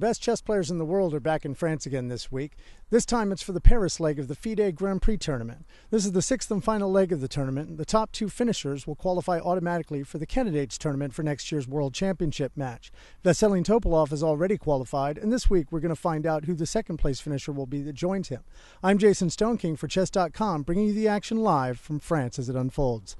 best chess players in the world are back in France again this week. This time it's for the Paris leg of the FIDE Grand Prix tournament. This is the sixth and final leg of the tournament. The top two finishers will qualify automatically for the candidates tournament for next year's World Championship match. Vasily Topalov is already qualified, and this week we're going to find out who the second place finisher will be that joins him. I'm Jason Stoneking for Chess.com, bringing you the action live from France as it unfolds.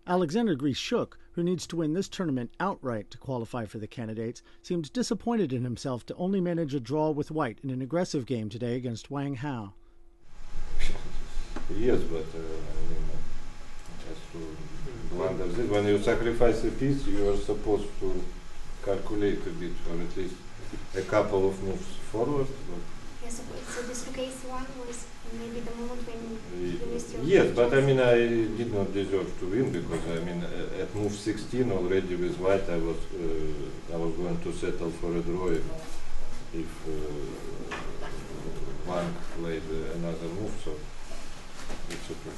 Alexander Grischuk, who needs to win this tournament outright to qualify for the candidates, seemed disappointed in himself to only manage a draw with white in an aggressive game today against Wang Hao. Yes, but as to blunder this, when you sacrifice a piece, you are supposed to calculate a bit, or at least a couple of moves forward. Yes, so this case one was maybe the moment when you missed your yes, but I mean, I did not deserve to win because I mean, at move 16 already with white, I was going to settle for a draw if Wang played another move, so it's okay.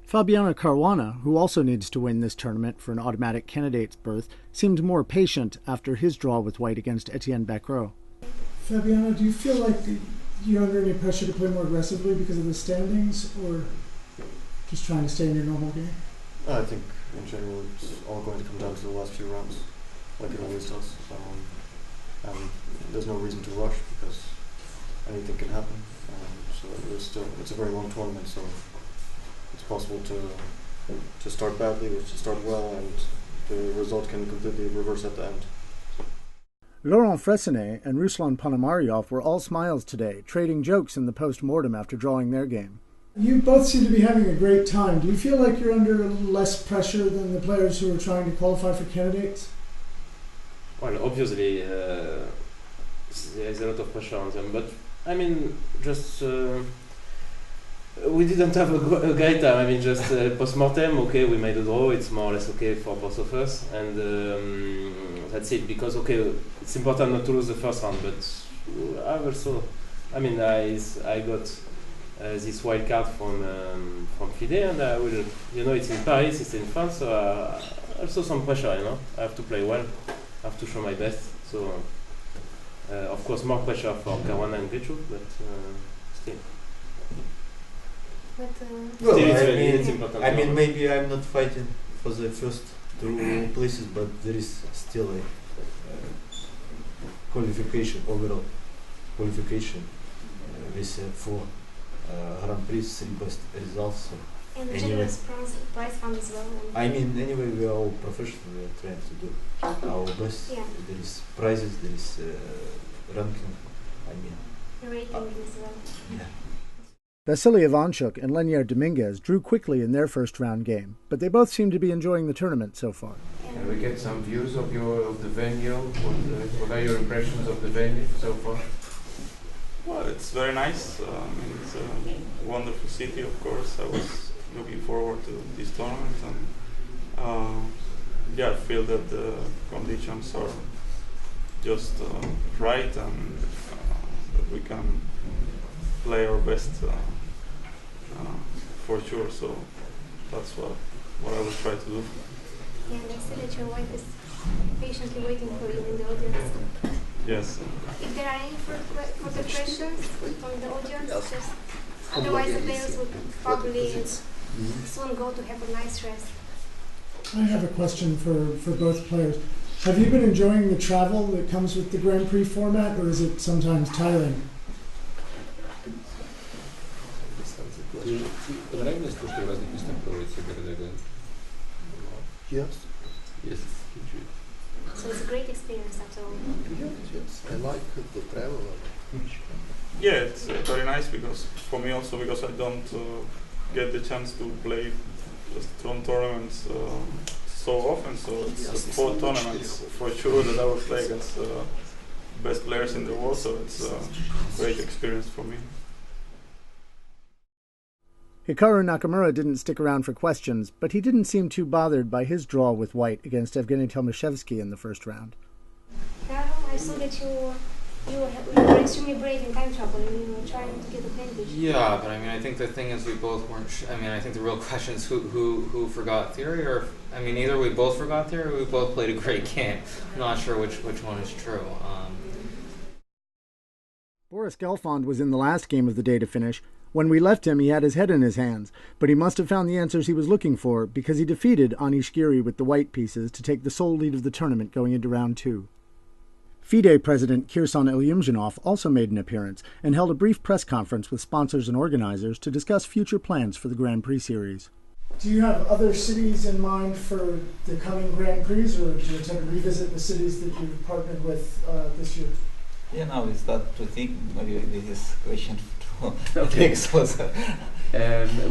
Fabiano Caruana, who also needs to win this tournament for an automatic candidate's berth, seemed more patient after his draw with white against Etienne Bacrot. Fabiano, do you feel like you're under any pressure to play more aggressively because of the standings, or just trying to stay in your normal game? I think in general it's all going to come down to the last few rounds, like it always does. And there's no reason to rush because anything can happen. So it's a very long tournament, so it's possible to start badly or to start well, and the result can completely reverse at the end. Laurent Fressinet and Ruslan Ponomaryov were all smiles today, trading jokes in the Postmortem after drawing their game. You both seem to be having a great time. Do you feel like you're under a little less pressure than the players who are trying to qualify for candidates? Well, obviously, there is a lot of pressure on them, but I mean, just we didn't have a great time. I mean, just Postmortem, okay, we made a draw, it's more or less okay for both of us, and that's it, because okay, it's important not to lose the first round, but I also, I mean, I got this wild card from FIDE, and I will, you know, it's in Paris, it's in France, so also some pressure, you know, I have to play well, I have to show my best, so of course more pressure for Caruana and Grischuk, but still. But, well, it's important. I mean, maybe I'm not fighting for the first two places, but there is still a qualification, overall qualification with 4 Grand Prix, 3 best results. So and the generous prize fund as well. I mean, anyway, we are all professional. We are trying to do our best. Yeah. There is prizes, there is ranking. I mean, Rating as well. Yeah. Vasily Ivanchuk and Lenier Dominguez drew quickly in their first round game, but they both seem to be enjoying the tournament so far. Can we get some views of the venue? What are your impressions of the venue so far? Well, it's very nice. It's a wonderful city, of course. I was looking forward to this tournament, and yeah, I feel that the conditions are just right, and that we can play our best for sure. So that's what I will try to do. Yeah, and I see that your wife is patiently waiting for you in the audience. Yes. If there are any further questions from the audience, just otherwise the players would probably soon go to have a nice rest. I have a question for both players. Have you been enjoying the travel that comes with the Grand Prix format, or is it sometimes tiring? Yes. Yes. So it's a great experience after all. Yes. I like the travel. Yeah, it's very nice because for me also, because I don't get the chance to play just one tournaments so often. So it's 4 tournaments for sure that I will play against best players in the world. So it's a great experience for me. Hikaru Nakamura didn't stick around for questions, but he didn't seem too bothered by his draw with white against Evgeny Tomashevsky in the first round. Carol, I saw that you you were extremely brave in time travel and you were trying to get advantage. Yeah, but I mean, I think the thing is we both weren't. I mean, I think the real question is who forgot theory, or I mean, either we both forgot theory or we both played a great game. I'm not sure which one is true. Boris Gelfand was in the last game of the day to finish. When we left him, he had his head in his hands, but he must have found the answers he was looking for because he defeated Anish Giri with the white pieces to take the sole lead of the tournament going into round 2. FIDE President Kirsan Ilyumzhinov also made an appearance and held a brief press conference with sponsors and organizers to discuss future plans for the Grand Prix series. Do you have other cities in mind for the coming Grand Prix, or do you intend to revisit the cities that you've partnered with this year? Yeah, now we start to think, maybe this is question to Alex was.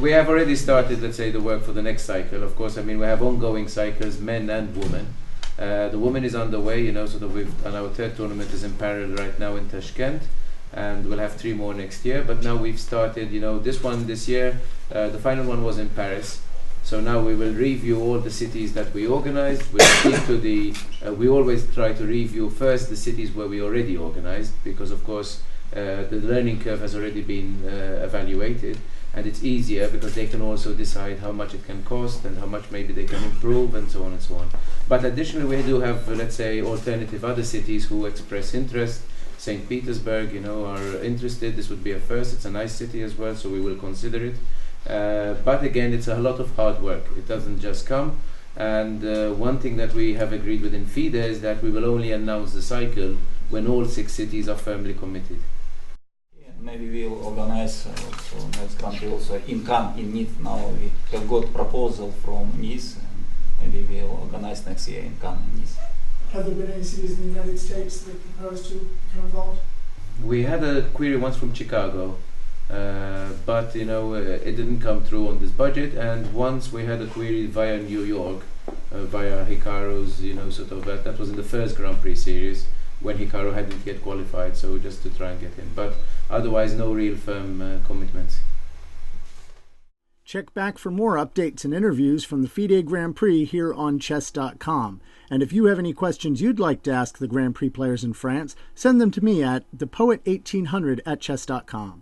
We have already started, let's say, the work for the next cycle. Of course, I mean, we have ongoing cycles, men and women. The women is underway, you know, so that we've done our third tournament is in parallel right now in Tashkent, and we'll have 3 more next year. But now we've started, you know, this year, the final one was in Paris. So now we will review all the cities that we organized. We'll speak to we always try to review first the cities where we already organized, because of course the learning curve has already been evaluated, and it's easier because they can also decide how much it can cost and how much maybe they can improve and so on and so on. But additionally, we do have, let's say, alternative other cities who express interest. St. Petersburg, you know, are interested. This would be a first. It's a nice city as well, so we will consider it. But again, it's a lot of hard work. It doesn't just come. And one thing that we have agreed within FIDE is that we will only announce the cycle when all 6 cities are firmly committed. Yeah, maybe we'll organize also next country also in Cannes, in Nice. Now we have got proposal from Nice, and maybe we'll organize next year in Cannes and Nice. Have there been any cities in the United States that propose to become involved? We had a query once from Chicago. But you know, it didn't come through on this budget, and once we had a query via New York, via Hikaru's, you know, sort of that was in the first Grand Prix series when Hikaru hadn't yet qualified, so just to try and get in, but otherwise no real firm commitments. Check back for more updates and interviews from the FIDE Grand Prix here on Chess.com. And if you have any questions you'd like to ask the Grand Prix players in France, send them to me at thepoet1800@chess.com.